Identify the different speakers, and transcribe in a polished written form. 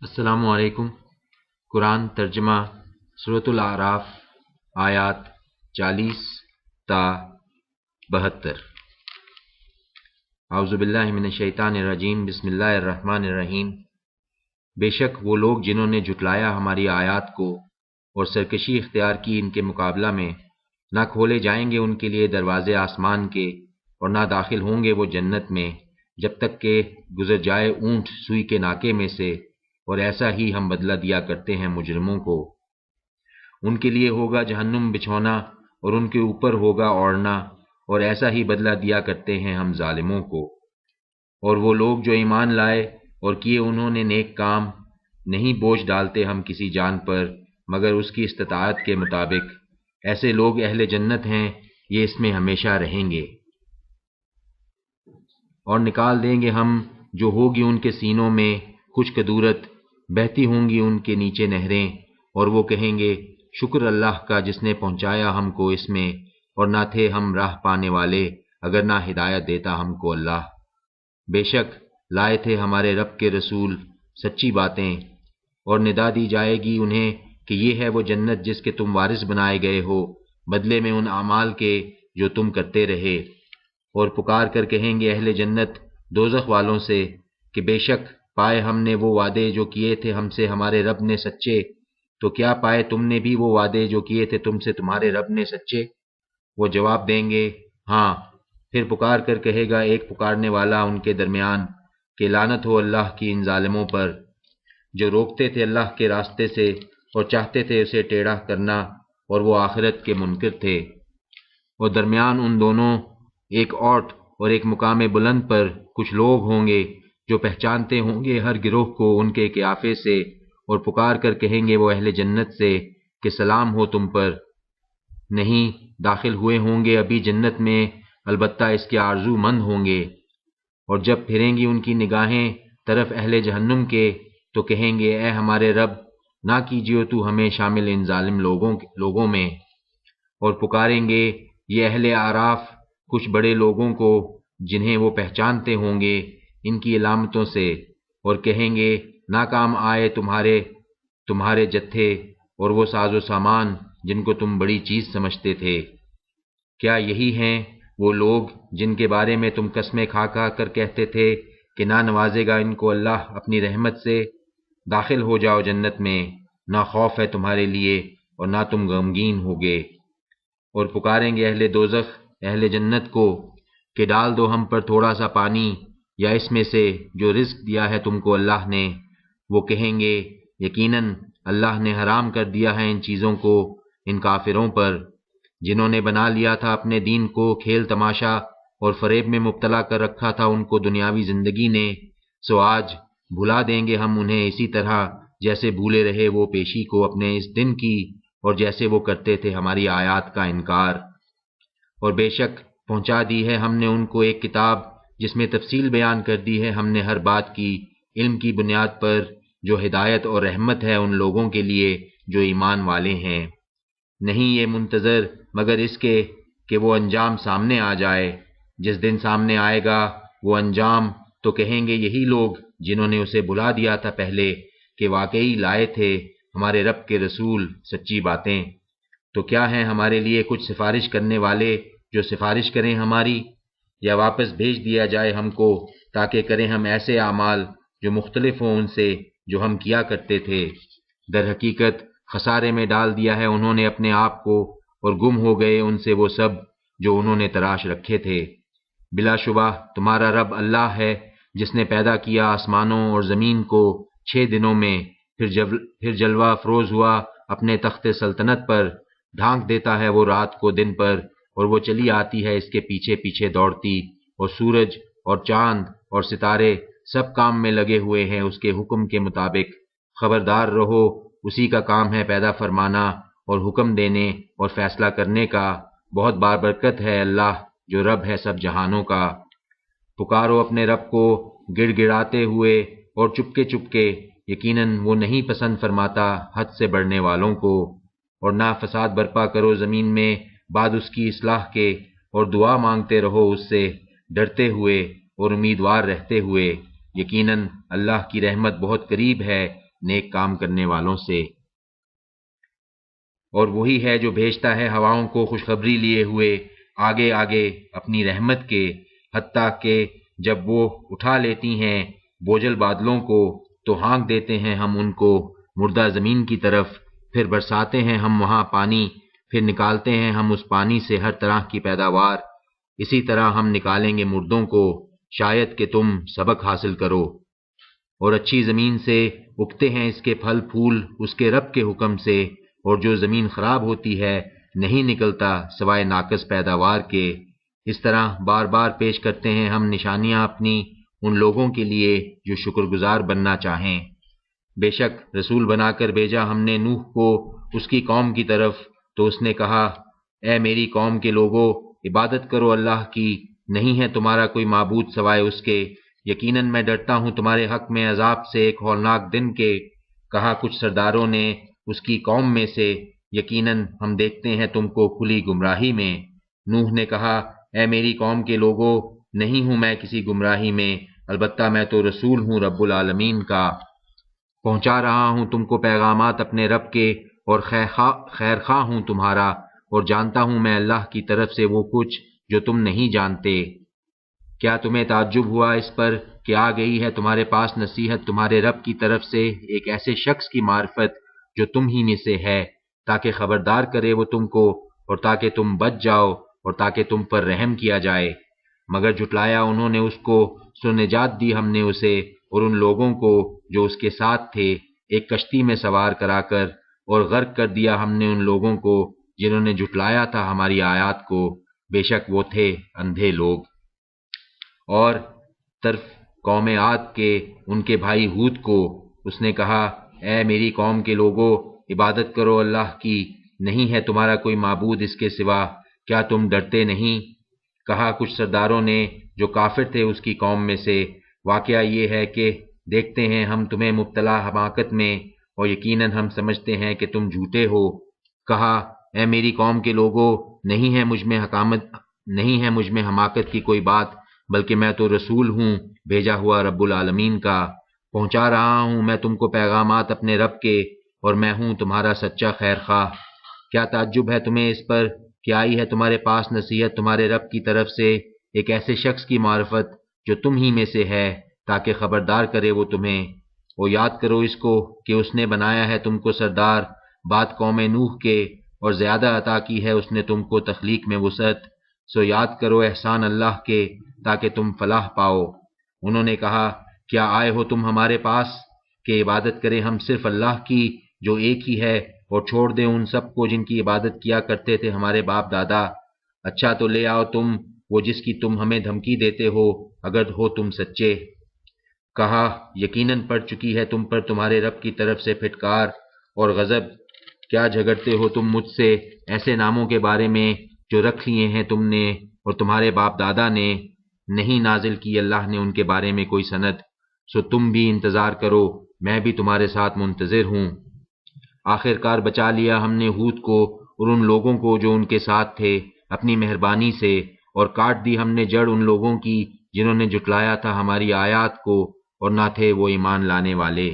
Speaker 1: السلام علیکم۔ قرآن ترجمہ سورۃ الاعراف آیات 40 تا 72۔ اعوذ باللہ من الشیطان الرجیم، بسم اللہ الرحمن الرحیم۔ بے شک وہ لوگ جنہوں نے جھٹلایا ہماری آیات کو اور سرکشی اختیار کی ان کے مقابلہ میں، نہ کھولے جائیں گے ان کے لیے دروازے آسمان کے، اور نہ داخل ہوں گے وہ جنت میں جب تک کہ گزر جائے اونٹ سوئی کے ناکے میں سے، اور ایسا ہی ہم بدلہ دیا کرتے ہیں مجرموں کو۔ ان کے لیے ہوگا جہنم بچھونا اور ان کے اوپر ہوگا اوڑھنا، اور ایسا ہی بدلہ دیا کرتے ہیں ہم ظالموں کو۔ اور وہ لوگ جو ایمان لائے اور کیے انہوں نے نیک کام، نہیں بوجھ ڈالتے ہم کسی جان پر مگر اس کی استطاعت کے مطابق، ایسے لوگ اہل جنت ہیں، یہ اس میں ہمیشہ رہیں گے۔ اور نکال دیں گے ہم جو ہوگی ان کے سینوں میں کچھ کدورت، بہتی ہوں گی ان کے نیچے نہریں، اور وہ کہیں گے شکر اللہ کا جس نے پہنچایا ہم کو اس میں، اور نہ تھے ہم راہ پانے والے اگر نہ ہدایت دیتا ہم کو اللہ۔ بے شک لائے تھے ہمارے رب کے رسول سچی باتیں، اور ندا دی جائے گی انہیں کہ یہ ہے وہ جنت جس کے تم وارث بنائے گئے ہو، بدلے میں ان اعمال کے جو تم کرتے رہے۔ اور پکار کر کہیں گے اہل جنت دوزخ والوں سے کہ بے شک پائے ہم نے وہ وعدے جو کیے تھے ہم سے ہمارے رب نے سچے، تو کیا پائے تم نے بھی وہ وعدے جو کیے تھے تم سے تمہارے رب نے سچے؟ وہ جواب دیں گے ہاں۔ پھر پکار کر کہے گا ایک پکارنے والا ان کے درمیان کہ لعنت ہو اللہ کی ان ظالموں پر، جو روکتے تھے اللہ کے راستے سے اور چاہتے تھے اسے ٹیڑھا کرنا، اور وہ آخرت کے منکر تھے۔ اور درمیان ان دونوں ایک اوٹ اور ایک مقام بلند پر کچھ لوگ ہوں گے جو پہچانتے ہوں گے ہر گروہ کو ان کے قیافے سے، اور پکار کر کہیں گے وہ اہل جنت سے کہ سلام ہو تم پر، نہیں داخل ہوئے ہوں گے ابھی جنت میں، البتہ اس کے آرزو مند ہوں گے۔ اور جب پھریں گی ان کی نگاہیں طرف اہل جہنم کے تو کہیں گے اے ہمارے رب، نہ کیجیے تو ہمیں شامل ان ظالم لوگوں میں۔ اور پکاریں گے یہ اہل اعراف کچھ بڑے لوگوں کو جنہیں وہ پہچانتے ہوں گے ان کی علامتوں سے، اور کہیں گے ناکام آئے تمہارے جتھے اور وہ ساز و سامان جن کو تم بڑی چیز سمجھتے تھے۔ کیا یہی ہیں وہ لوگ جن کے بارے میں تم قسمیں کھا کھا کر کہتے تھے کہ نہ نوازے گا ان کو اللہ اپنی رحمت سے؟ داخل ہو جاؤ جنت میں، نہ خوف ہے تمہارے لیے اور نہ تم غمگین ہوگے۔ اور پکاریں گے اہل دوزخ اہل جنت کو کہ ڈال دو ہم پر تھوڑا سا پانی یا اس میں سے جو رزق دیا ہے تم کو اللہ نے۔ وہ کہیں گے یقیناً اللہ نے حرام کر دیا ہے ان چیزوں کو ان کافروں پر، جنہوں نے بنا لیا تھا اپنے دین کو کھیل تماشا اور فریب میں مبتلا کر رکھا تھا ان کو دنیاوی زندگی نے، سو آج بھلا دیں گے ہم انہیں اسی طرح جیسے بھولے رہے وہ پیشی کو اپنے اس دن کی، اور جیسے وہ کرتے تھے ہماری آیات کا انکار۔ اور بے شک پہنچا دی ہے ہم نے ان کو ایک کتاب جس میں تفصیل بیان کر دی ہے ہم نے ہر بات کی، علم کی بنیاد پر، جو ہدایت اور رحمت ہے ان لوگوں کے لیے جو ایمان والے ہیں۔ نہیں یہ منتظر مگر اس کے کہ وہ انجام سامنے آ جائے۔ جس دن سامنے آئے گا وہ انجام تو کہیں گے یہی لوگ جنہوں نے اسے بھلا دیا تھا پہلے کہ واقعی لائے تھے ہمارے رب کے رسول سچی باتیں، تو کیا ہیں ہمارے لیے کچھ سفارش کرنے والے جو سفارش کریں ہماری، یا واپس بھیج دیا جائے ہم کو تاکہ کریں ہم ایسے اعمال جو مختلف ہوں ان سے جو ہم کیا کرتے تھے۔ در حقیقت خسارے میں ڈال دیا ہے انہوں نے اپنے آپ کو، اور گم ہو گئے ان سے وہ سب جو انہوں نے تراش رکھے تھے۔ بلا شبہ تمہارا رب اللہ ہے جس نے پیدا کیا آسمانوں اور زمین کو 6 دنوں میں، پھر جلوہ افروز ہوا اپنے تخت سلطنت پر، ڈھانک دیتا ہے وہ رات کو دن پر، اور وہ چلی آتی ہے اس کے پیچھے پیچھے دوڑتی، اور سورج اور چاند اور ستارے سب کام میں لگے ہوئے ہیں اس کے حکم کے مطابق۔ خبردار رہو اسی کا کام ہے پیدا فرمانا اور حکم دینے اور فیصلہ کرنے کا، بہت بابرکت ہے اللہ جو رب ہے سب جہانوں کا۔ پکارو اپنے رب کو گڑ گڑاتے ہوئے اور چپکے چپکے، یقیناً وہ نہیں پسند فرماتا حد سے بڑھنے والوں کو۔ اور نہ فساد برپا کرو زمین میں بعد اس کی اصلاح کے، اور دعا مانگتے رہو اس سے ڈرتے ہوئے اور امیدوار رہتے ہوئے، یقیناً اللہ کی رحمت بہت قریب ہے نیک کام کرنے والوں سے۔ اور وہی ہے جو بھیجتا ہے ہواؤں کو خوشخبری لیے ہوئے آگے آگے اپنی رحمت کے، حتیٰ کہ جب وہ اٹھا لیتی ہیں بوجھل بادلوں کو تو ہانک دیتے ہیں ہم ان کو مردہ زمین کی طرف، پھر برساتے ہیں ہم وہاں پانی، پھر نکالتے ہیں ہم اس پانی سے ہر طرح کی پیداوار، اسی طرح ہم نکالیں گے مردوں کو، شاید کہ تم سبق حاصل کرو۔ اور اچھی زمین سے اگتے ہیں اس کے پھل پھول اس کے رب کے حکم سے، اور جو زمین خراب ہوتی ہے نہیں نکلتا سوائے ناقص پیداوار کے۔ اس طرح بار بار پیش کرتے ہیں ہم نشانیاں اپنی ان لوگوں کے لیے جو شکر گزار بننا چاہیں۔ بے شک رسول بنا کر بھیجا ہم نے نوح کو اس کی قوم کی طرف، تو اس نے کہا، اے میری قوم کے لوگو، عبادت کرو اللہ کی، نہیں ہے تمہارا کوئی معبود سوائے اس کے، یقیناً میں ڈرتا ہوں تمہارے حق میں عذاب سے ایک ہولناک دن کے۔ کہا کچھ سرداروں نے اس کی قوم میں سے، یقیناً ہم دیکھتے ہیں تم کو کھلی گمراہی میں۔ نوح نے کہا، اے میری قوم کے لوگو، نہیں ہوں میں کسی گمراہی میں، البتہ میں تو رسول ہوں رب العالمین کا، پہنچا رہا ہوں تم کو پیغامات اپنے رب کے، اور خیر خواہ ہوں تمہارا، اور جانتا ہوں میں اللہ کی طرف سے وہ کچھ جو تم نہیں جانتے۔ کیا تمہیں تعجب ہوا اس پر کہ آ گئی ہے تمہارے پاس نصیحت تمہارے رب کی طرف سے ایک ایسے شخص کی معرفت جو تم ہی میں سے ہے، تاکہ خبردار کرے وہ تم کو، اور تاکہ تم بچ جاؤ، اور تاکہ تم پر رحم کیا جائے۔ مگر جھٹلایا انہوں نے اس کو، سو نجات دی ہم نے اسے اور ان لوگوں کو جو اس کے ساتھ تھے ایک کشتی میں سوار کرا کر، اور غرق کر دیا ہم نے ان لوگوں کو جنہوں نے جھٹلایا تھا ہماری آیات کو، بے شک وہ تھے اندھے لوگ۔ اور طرف قوم عاد کے ان کے بھائی ہود کو اس نے کہا، اے میری قوم کے لوگو، عبادت کرو اللہ کی، نہیں ہے تمہارا کوئی معبود اس کے سوا، کیا تم ڈرتے نہیں؟ کہا کچھ سرداروں نے جو کافر تھے اس کی قوم میں سے، واقعہ یہ ہے کہ دیکھتے ہیں ہم تمہیں مبتلا حماقت میں، اور یقیناً ہم سمجھتے ہیں کہ تم جھوٹے ہو۔ کہا، اے میری قوم کے لوگو، نہیں ہے مجھ میں حماقت کی کوئی بات، بلکہ میں تو رسول ہوں بھیجا ہوا رب العالمین کا، پہنچا رہا ہوں میں تم کو پیغامات اپنے رب کے، اور میں ہوں تمہارا سچا خیر خواہ۔ کیا تعجب ہے تمہیں اس پر کہ آئی ہے تمہارے پاس نصیحت تمہارے رب کی طرف سے ایک ایسے شخص کی معرفت جو تم ہی میں سے ہے، تاکہ خبردار کرے وہ تمہیں۔ اور یاد کرو اس کو کہ اس نے بنایا ہے تم کو سردار بعد قوم نوح کے، اور زیادہ عطا کی ہے اس نے تم کو تخلیق میں وسعت، سو یاد کرو احسان اللہ کے تاکہ تم فلاح پاؤ۔ انہوں نے کہا، کیا آئے ہو تم ہمارے پاس کہ عبادت کریں ہم صرف اللہ کی جو ایک ہی ہے، اور چھوڑ دیں ان سب کو جن کی عبادت کیا کرتے تھے ہمارے باپ دادا؟ اچھا تو لے آؤ تم وہ جس کی تم ہمیں دھمکی دیتے ہو، اگر ہو تم سچے۔ کہا، یقیناً پڑ چکی ہے تم پر تمہارے رب کی طرف سے پھٹکار اور غضب، کیا جھگڑتے ہو تم مجھ سے ایسے ناموں کے بارے میں جو رکھ لیے ہیں تم نے اور تمہارے باپ دادا نے، نہیں نازل کی اللہ نے ان کے بارے میں کوئی سند، سو تم بھی انتظار کرو، میں بھی تمہارے ساتھ منتظر ہوں۔ آخر کار بچا لیا ہم نے ہود کو اور ان لوگوں کو جو ان کے ساتھ تھے اپنی مہربانی سے، اور کاٹ دی ہم نے جڑ ان لوگوں کی جنہوں نے جھٹلایا تھا ہماری آیات کو، اور نہ تھے وہ ایمان لانے والے۔